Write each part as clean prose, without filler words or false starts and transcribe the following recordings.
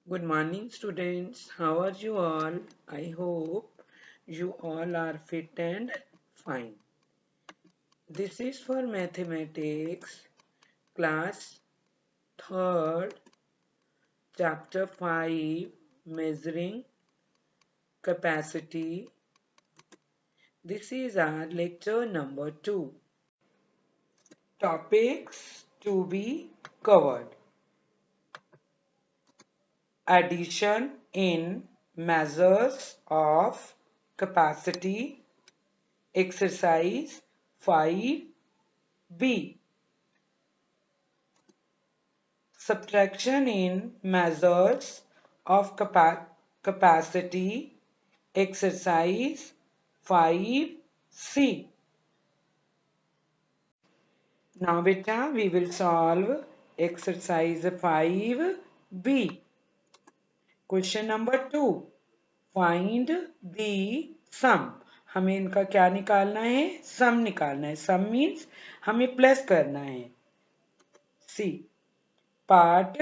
Good morning, students. How are you all? I hope you all are fit and fine. This is for mathematics, class 3rd, chapter 5, measuring capacity. This is our lecture number 2. Topics to be covered. Addition in measures of capacity. Exercise 5B. Subtraction in measures of capacity. Exercise 5C. Now beta, we will solve exercise 5B. Question number 2. Find the sum. हमें इनका क्या निकालना है? सम निकालना है. सम means हमें plus करना है. C. Part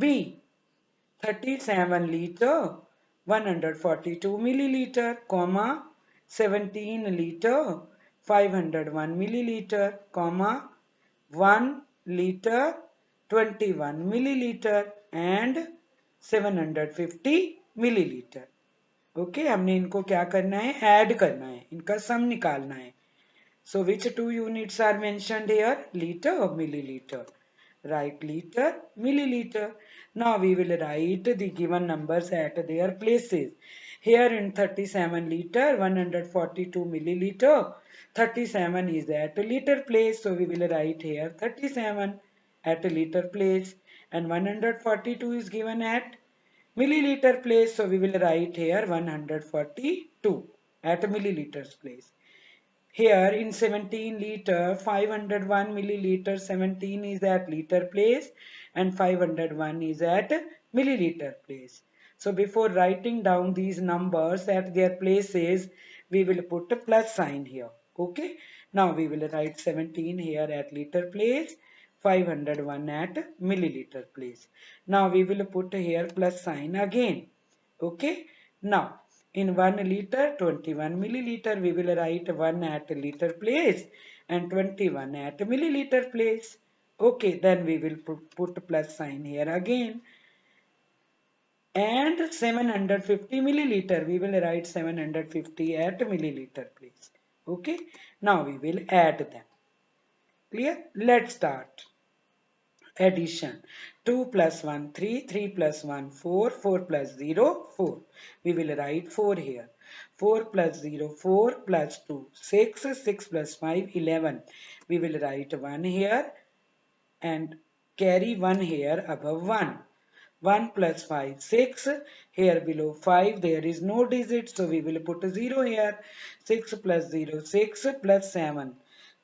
B. 37 liter 142 milliliter, comma 17 liter 501 milliliter, comma 1 liter 21 milliliter and 750 milliliter. Okay हमने इनको क्या करना है? ऐड करना है. इनका सम निकालना है. So which two units are mentioned here? Liter or milliliter? Write liter, milliliter. Now we will write the given numbers at their places. Here in 37 liter, 142 milliliter. 37 is at liter place. So we will write here 37 at liter place. And 142 is given at milliliter place. So we will write here 142 at milliliters place. Here in 17 liter, 501 milliliter, 17 is at liter place and 501 is at milliliter place. So before writing down these numbers at their places, we will put a plus sign here. Okay. Now we will write 17 here at liter place, 501 at milliliter place. Now we will put here plus sign again. Okay. Now in 1 liter, 21 milliliter, we will write 1 at liter place and 21 at milliliter place. Okay, then we will put plus sign here again. And 750 milliliter, we will write 750 at milliliter place. Okay, now we will add them. Clear? Let's start. Addition. 2 plus 1, 3, 3 plus 1, 4, 4 plus 0, 4. We will write 4 here. 4 plus 0, 4 plus 2, 6, 6 plus 5, 11. We will write 1 here and carry 1 here above 1. 1 plus 5, 6. Here below 5, there is no digit, so we will put a 0 here. 6 plus 0, 6 plus 7.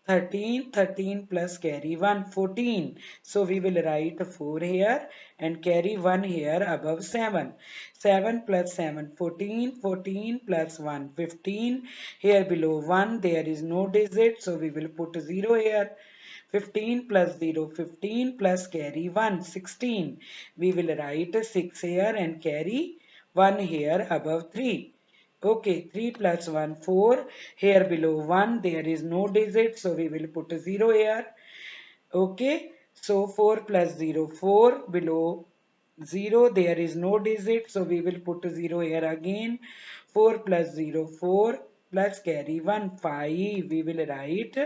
13, 13 plus carry 1, 14. So we will write 4 here and carry 1 here above 7. 7 plus 7, 14, 14 plus 1, 15. Here below 1, there is no digit, so we will put 0 here. 15 plus 0, 15 plus carry 1, 16. We will write 6 here and carry 1 here above 3. Okay, 3 plus 1, 4. Here below 1, there is no digit, so we will put a 0 here. Okay, so 4 plus 0, 4. Below 0, there is no digit, so we will put a 0 here again. 4 plus 0, 4 plus carry 1, 5. We will write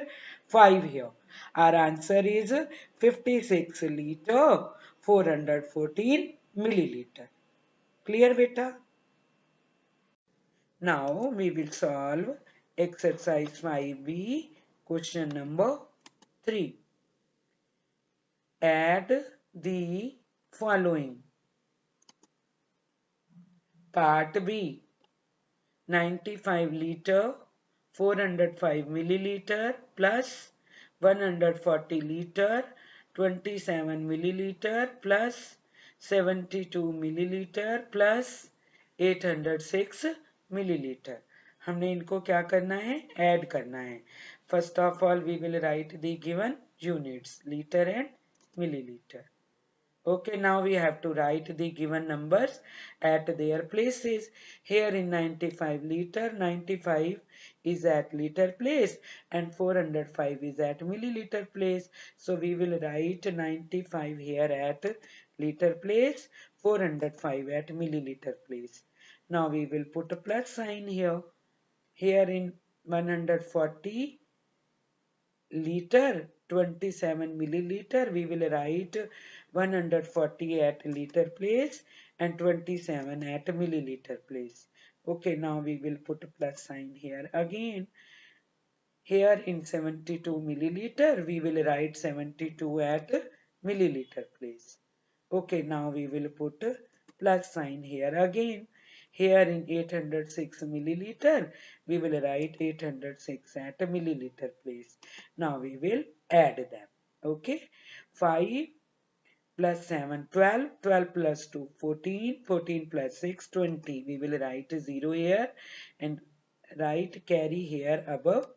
5 here. Our answer is 56 liter, 414 milliliter. Clear, beta? Now we will solve exercise 5B, question number 3. Add the following. Part B. 95 liter, 405 milliliter plus 140 liter, 27 milliliter plus 72 milliliter plus 806 milliliter. हमने इनको क्या करना है? Add करना है. First of all, we will write the given units, liter and milliliter. Okay, now we have to write the given numbers at their places. Here in 95 liter, 95 is at liter place and 405 is at milliliter place. So we will write 95 here at liter place, 405 at milliliter place. Now we will put a plus sign here. Here in 140 liter, 27 milliliter, we will write 140 at liter place and 27 at milliliter place. Okay, now we will put a plus sign here again. Here in 72 milliliter, we will write 72 at milliliter place. Okay, now we will put a plus sign here again. Here in 806 milliliter, we will write 806 at a milliliter place. Now we will add them. Okay, 5 plus 7, 12, 12 plus 2, 14, 14 plus 6, 20. We will write 0 here and write carry here above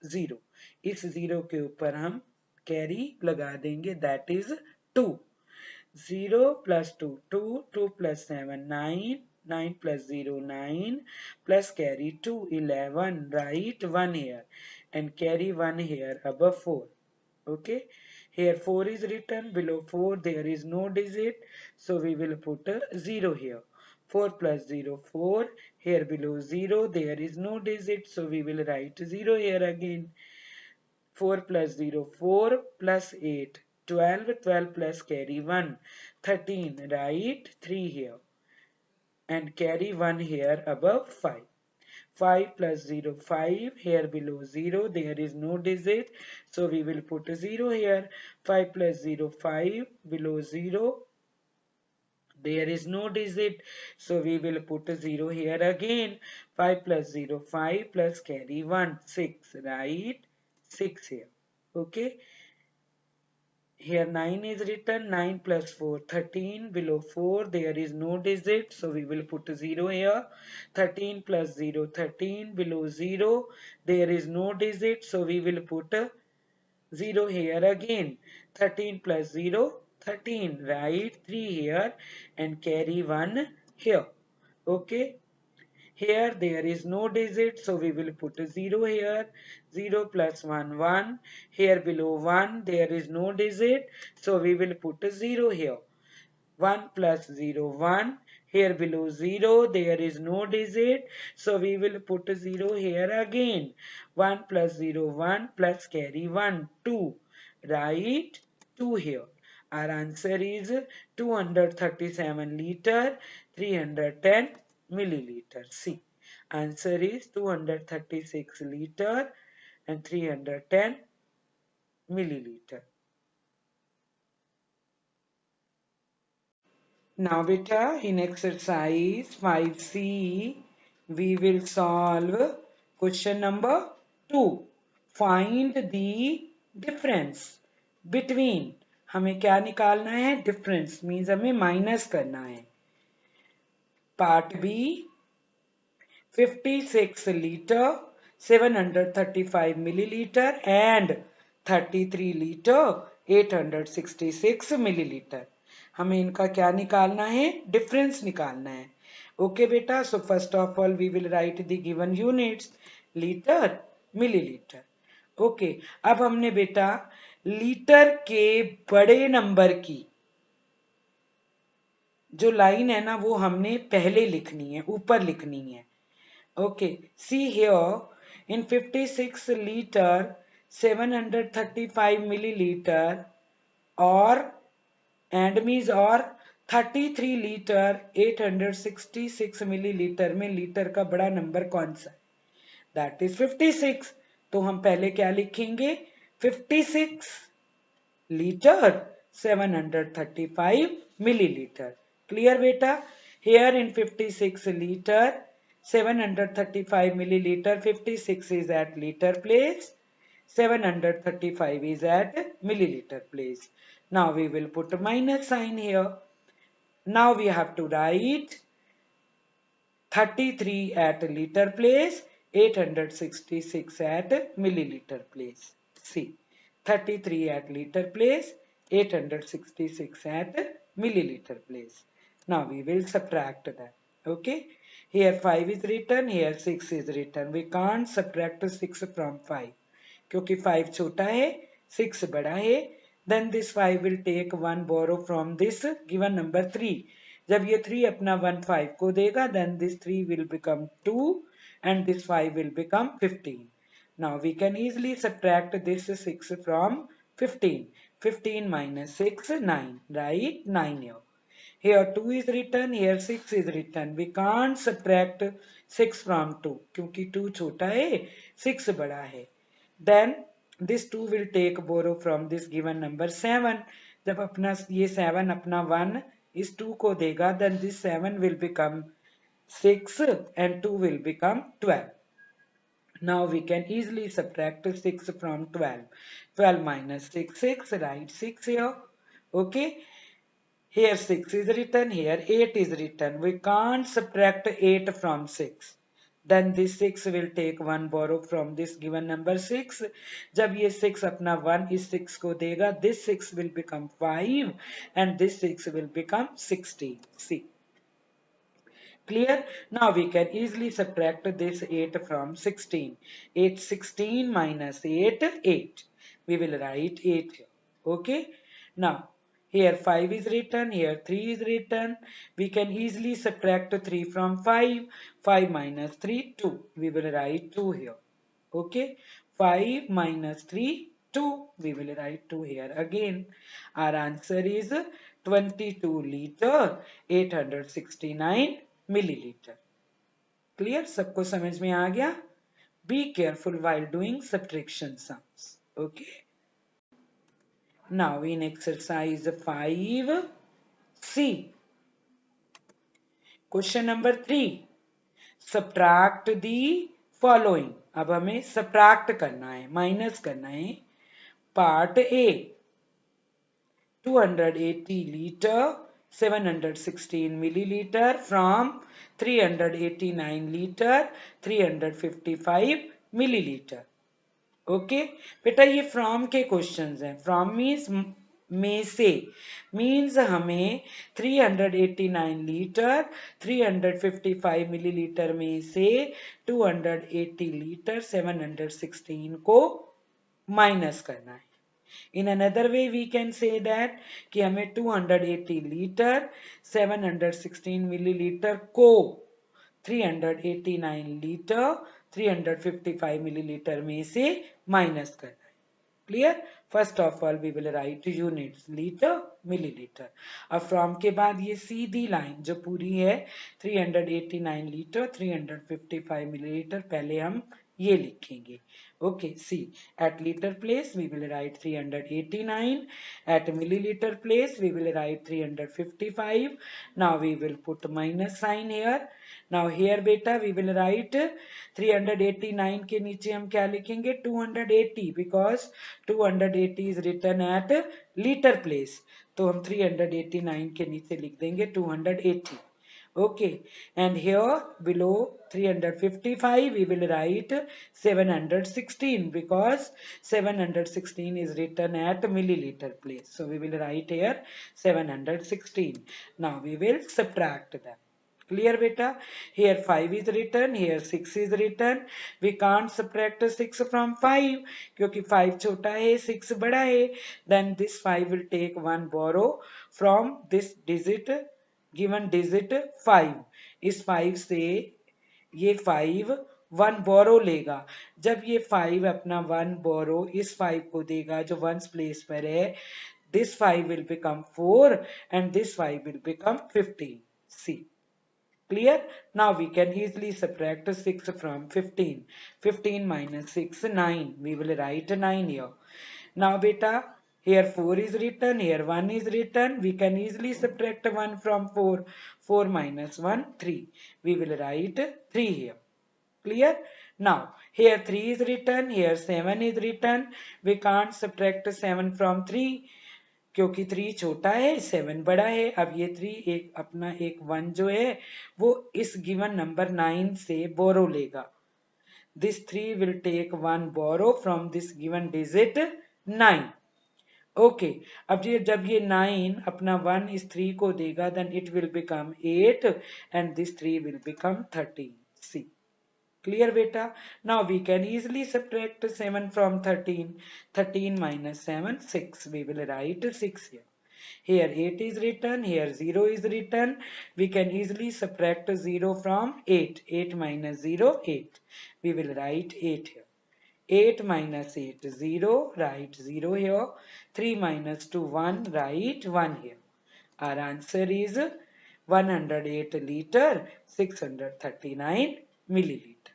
0. इस 0 के ऊपर हम carry लगा देंगे, that is 2. 0 plus 2, 2, 2 plus 7, 9, 9 plus 0, 9, plus carry 2, 11, write 1 here and carry 1 here above 4. Okay, here 4 is written, below 4 there is no digit, so we will put a 0 here. 4 plus 0, 4, here below 0 there is no digit, so we will write 0 here again. 4 plus 0, 4 plus 8, 12, 12 plus carry 1, 13, write 3 here and carry 1 here above 5. 5 plus 0, 5, here below 0, there is no digit, so we will put a 0 here. 5 plus 0, 5, below 0, there is no digit, so we will put a 0 here again. 5 plus 0, 5 plus carry 1, 6, right? 6 here. Okay. Here 9 is written, 9 plus 4, 13, below 4, there is no digit, so we will put a 0 here. 13 plus 0, 13, below 0, there is no digit, so we will put a 0 here again. 13 plus 0, 13, write 3 here and carry 1 here. Okay. Here there is no digit, so we will put a 0 here. 0 plus 1, 1. Here below 1, there is no digit, so we will put a 0 here. 1 plus 0, 1. Here below 0, there is no digit, so we will put a 0 here again. 1 plus 0, 1 plus carry 1, 2. Write 2 here. Our answer is 237 liter, 310 milliliter. C. Answer is 236 liter and 310 milliliter. Now beta, in exercise 5C, we will solve question number 2. Find the difference between, हमें क्या निकालना है? Difference means हमें minus करना है. Part B, 56 liter, 735 milliliter and 33 liter, 866 milliliter. हमें इनका क्या निकालना है? डिफरेंस निकालना है. ओके बेटा, so first of all we will write the given units, litre, millilitre. Okay, अब हमने बेटा लीटर के बड़े नंबर की जो लाइन है ना, वो हमने पहले लिखनी है, ऊपर लिखनी है. Okay, see here in 56 litre 735 milliliter or and means और 33 लीटर 866 मिलीलीटर में लीटर का बड़ा नंबर कौन सा है? That is 56. तो हम पहले क्या लिखेंगे? 56 litre 735 milliliter. Clear beta? Here in 56 liter 735 milliliter, 56 is at liter place, 735 is at milliliter place. Now we will put a minus sign here. Now we have to write 33 at liter place, 866 at milliliter place. See, 33 at liter place, 866 at milliliter place. Now we will subtract that. Okay. Here 5 is written, here 6 is written. We can't subtract 6 from 5. क्योंकि 5 छोटा है 6 बड़ा है. Then this 5 will take 1 borrow from this given number 3. जब ये 3 अपना 1 5 को देगा, then this 3 will become 2 and this 5 will become 15. Now we can easily subtract this 6 from 15. 15 minus 6, 9, right? 9 here. Here 2 is written, here 6 is written. We can't subtract 6 from 2 क्योंकि 2 छोटा है 6 बड़ा है. Then this 2 will take borrow from this given number 7. जब अपना ये 7 अपना 1 इस 2 को देगा, then this 7 will become 6 and 2 will become 12. Now we can easily subtract 6 from 12. 12 minus 6, 6, write 6 here. Okay. Here 6 is written, here 8 is written. We can't subtract 8 from 6. Then this 6 will take 1 borrow from this given number 6. जब ये 6 अपना 1 इस 6 को देगा, this 6 will become 5 and this 6 will become 16. See. Clear? Now we can easily subtract this 8 from 16. 8, 16 minus 8, 8. We will write 8 here. Okay? Now, here 5 is written, here 3 is written. We can easily subtract 3 from 5. 5 minus 3, 2. We will write 2 here. Okay? 5 minus 3, 2. We will write 2 here again. Our answer is 22 liter 869 milliliter. Clear? सबको समझ में आ गया? Be careful while doing subtraction sums. Okay? Now in exercise 5C. Question number 3. Subtract the following. अब हमें subtract करना है, minus करना है. Part A. 280 liter 716 milliliter from 389 liter 355 milliliter. Okay बेटा, ये फ्रॉम के क्वेश्चंस हैं. फ्रॉम मीन्स में से, मीन्स हमें 389 लीटर 355 मिलीलीटर में से 280 लीटर 716 को माइनस करना है. In another way we can say that कि हमें 280 लीटर 716 मिलीलीटर को 389 लीटर 355 मिलीलीटर में से माइनस करना है. Clear? First of all we will write units litre millilitre. अब फ्रॉम के बाद ये सीधी लाइन जो पूरी है 389 लीटर 355 मिलीलीटर, पहले हम ये लिखेंगे. Okay, see, at liter place we will write 389, at milliliter place we will write 355. Now we will put minus sign here. Now here beta we will write 389 के नीचे हम क्या लिखेंगे 280, because 280 is written at liter place. तो हम 389 के नीचे लिख देंगे 280. Okay, and here below 355 we will write 716, because 716 is written at milliliter place. So we will write here 716. Now we will subtract them. Clear beta? Here 5 is written, here 6 is written. We can't subtract 6 from 5 क्योंकि 5 छोटा है 6 बड़ा है. Then this 5 will take 1 borrow from this digit, given digit 5. इस 5 से ये 5 1 बोरो लेगा. जब ये 5 अपना 1 बोरो इस 5 को देगा जो 1 प्लेस पर है, this 5 will become 4 and this 5 will become 15. See. Clear? Now we can easily subtract 6 from 15. 15 minus 6, 9. We will write 9 here. Now beta, here 4 is written, here 1 is written. We can easily subtract 1 from 4. 4 minus 1, 3. We will write 3 here. Clear? Now, here 3 is written, here 7 is written. We can't subtract 7 from 3. क्योंकि 3 छोटा है 7 बड़ा है. अब ये 3 एक अपना एक 1 जो है वो इस गिवन नंबर 9 से बोरो लेगा. This 3 will take 1 borrow from this given digit 9. Okay, अब ये जब ये 9 अपना 1 इस 3 को देगा, then it will become 8 and this 3 will become 13. See, clear beta? Now we can easily subtract 7 from 13. 13 minus 7, 6. We will write 6 here. Here 8 is written, here 0 is written. We can easily subtract 0 from 8. 8 minus 0, 8. We will write 8 here. 8 minus 8, 0, write 0 here. 3 minus 2, 1, write 1 here. Our answer is 108 liter, 639 milliliter.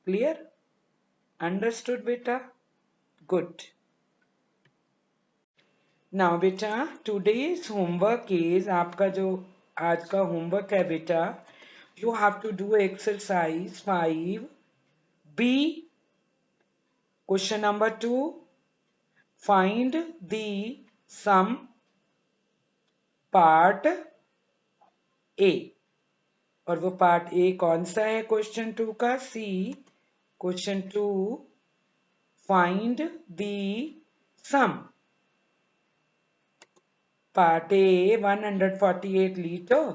Clear? Understood beta? Good. Now beta, today's homework is, आपका जो आज का homework है बेटा, you have to do exercise 5B. Question number 2, find the sum part A. और वो part A कौन सा है क्वेश्चन 2 का? See, question 2, find the sum. Part A 148 litre,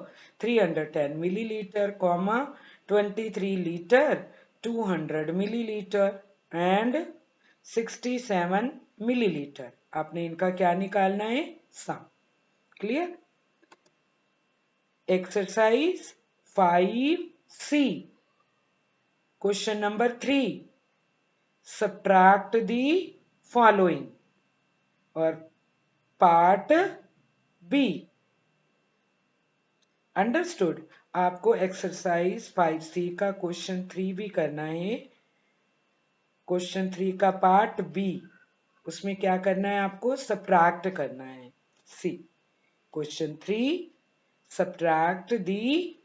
310 millilitre, comma 23 litre, 200 millilitre and 67 millilitre. आपने इनका क्या निकालना है? Sum. Clear? Exercise 5C. Question number 3. Subtract the following. और पार्ट बी. अंडरस्टूड? आपको एक्सरसाइज 5C का क्वेश्चन 3 भी करना है. क्वेश्चन 3 का पार्ट बी, उसमें क्या करना है आपको? सब्ट्रैक्ट करना है. See, question 3, subtract the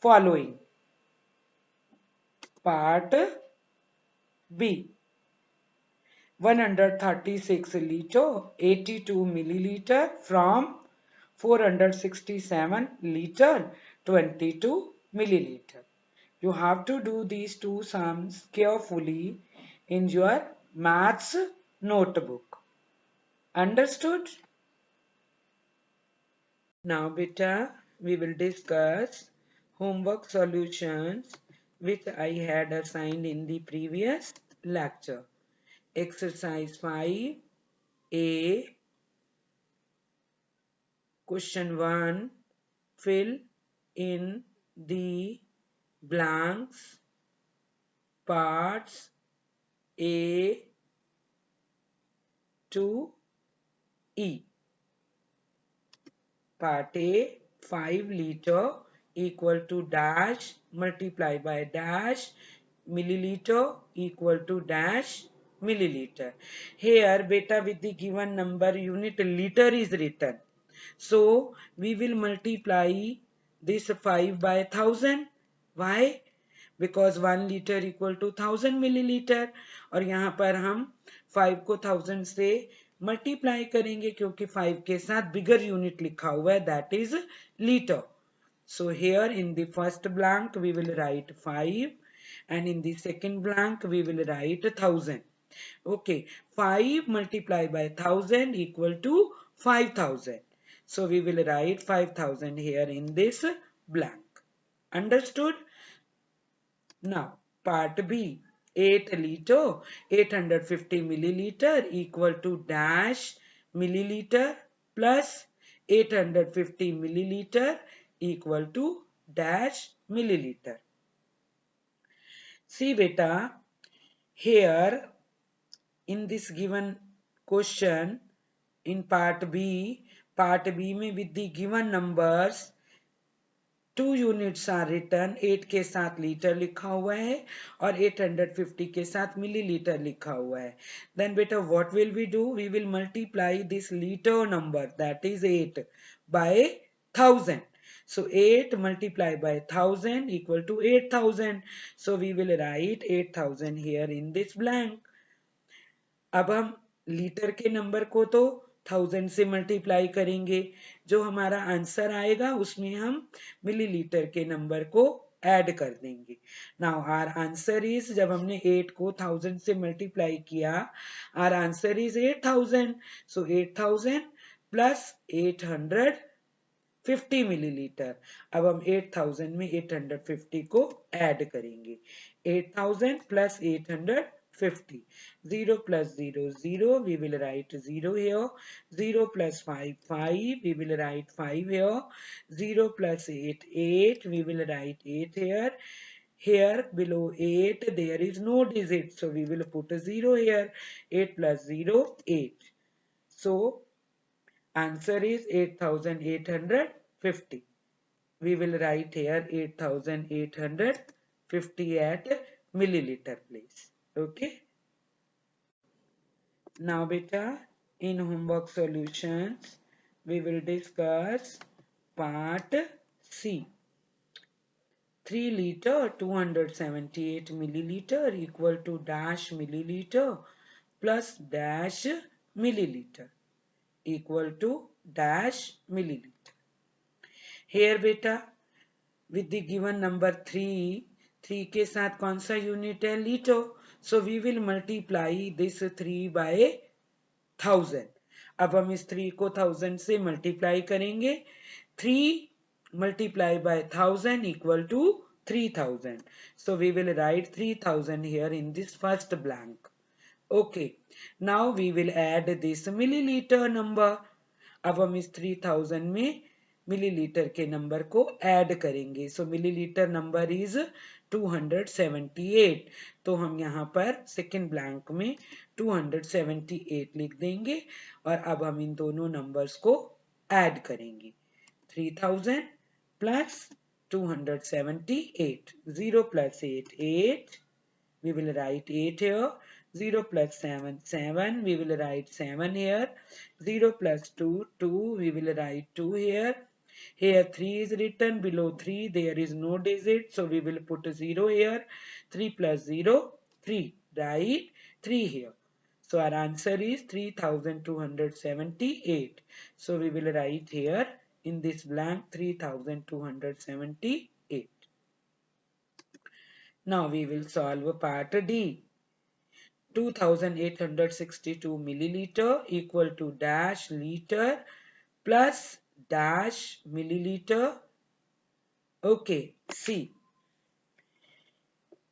following. Part B. 136 liter, 82 milliliter from 467 liter, 22 milliliter. You have to do these two sums carefully in your maths notebook. Understood? Now beta, we will discuss homework solutions which I had assigned in the previous lecture. Exercise 5A. Question 1. Fill in the blanks. Parts A to E. Part A, 5 liter equal to dash multiply by dash, milliliter equal to dash milliliter. Here beta, with the given number unit liter is written. So we will multiply this 5 by 1000. Why? Because 1 liter equal to 1000 milliliter. और यहाँ पर हम 5 को 1000 से multiply करेंगे क्योंकि 5 के साथ बिगर यूनिट लिखा हुआ है, that is litre. So here in the first blank we will write 5 and in the second blank we will write 1000. Okay, 5 multiplied by 1000 equal to 5000. So we will write 5000 here in this blank. Understood? Now part B, 8 liter, 850 milliliter equal to dash milliliter plus 850 milliliter equal to dash milliliter. See beta, here in this given question in part B में with the given numbers 2 units are written. 8 के साथ litre लिखा हुआ है और 850 के साथ millilitre लिखा हुआ है. Then beta, what will we do? We will multiply this liter number, that is 8, by 1000. So 8 multiplied by 1000 equal to 8000. So we will write 8000 here in this blank. अब हम लीटर के नंबर को तो 1000 से multiply करेंगे, जो हमारा answer आएगा उसमें हम मिलीलीटर के नंबर को ऐड कर देंगे। नाउ आर आंसर इज, जब हमने 8 को 1000 से मल्टीप्लाई किया, our answer is 8000। So 8000 plus 850 millilitre. अब हम 8000 में 850 को ऐड करेंगे। 8000 plus 850, 0 plus 0 0, we will write 0 here. 0 plus 5 5, we will write 5 here. 0 plus 8 8, we will write 8 here. Here below 8 there is no digit, so we will put a 0 here. 8 plus 0 8. So answer is 8850. We will write here 8850 at milliliter place. Okay. Now beta, in homework solutions we will discuss part C. 3 liter 278 milliliter equal to dash milliliter plus dash milliliter equal to dash milliliter. Here beta, with the given number 3, 3 के साथ कौन सा unit है? Litre. So we will multiply this 3 by 1000. अब हम इस 3 को 1000 से मल्टीप्लाई करेंगे. 3 multiplied by 1000 equal to 3000. So we will write 3000 here in this first blank. Okay. Now we will add this milliliter number. अब हम इस 3000 में मिलीलीटर के नंबर को ऐड करेंगे. सो मिलीलीटर नंबर इज 278. तो हम यहाँ पर सेकेंड ब्लैंक में 278 लिख देंगे और अब हम इन दोनों नंबर्स को ऐड करेंगे. 3000 plus 278. 0 plus 8 8. We will write 8 here. 0 plus 7 7. We will write 7 here. 0 plus 2 2. We will write 2 here. Here 3 is written. Below 3 there is no digit, so we will put a 0 here. 3 plus 0 3. Write 3 here. So our answer is 3278. So we will write here in this blank 3278. Now we will solve part D. 2862 milliliter equal to dash liter plus dash milliliter. Okay, see.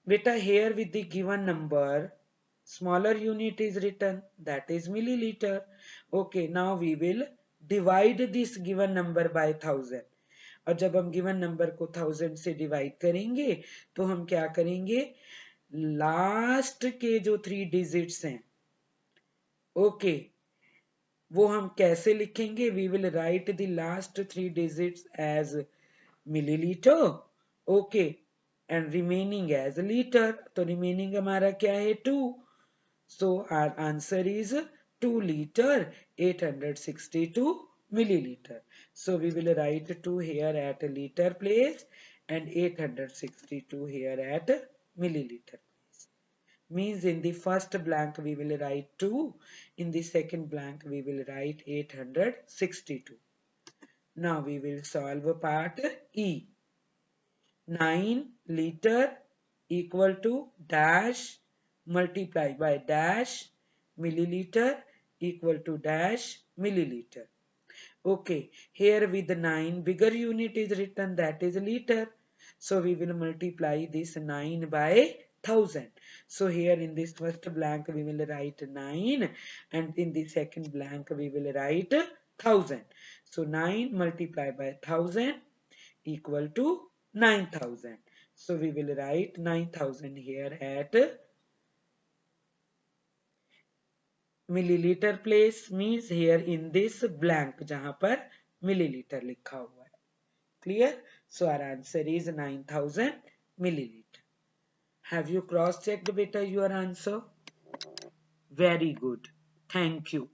Beta, here with the given number, smaller unit is written, that is milliliter. Okay, now we will divide this given number by 1000. और जब हम given number को 1000 से divide करेंगे तो हम क्या करेंगे? लास्ट के जो 3 डिजिट्स हैं, ओके, वो हम कैसे लिखेंगे? We will write the last 3 digits as millilitre, okay, and remaining as litre. तो रिमेनिंग हमारा क्या है? 2. So our answer is 2 liter 862 milliliter. So we will write 2 here at liter place and 862 here at milliliter place. Means in the first blank we will write 2, in the second blank we will write 862. Now we will solve part E. 9 liter equal to dash multiplied by dash milliliter equal to dash milliliter. Okay, here with 9 bigger unit is written, that is liter. So we will multiply this 9 by 1000. So here in this first blank we will write 9 and in the second blank we will write 1000. So 9 multiplied by 1000 equal to 9000. So we will write 9000 here at milliliter place, means here in this blank जहां पर milliliter लिखा हुआ है. Clear? So our answer is 9000 milliliter. Have you cross checked beta your answer? Very good. Thank you.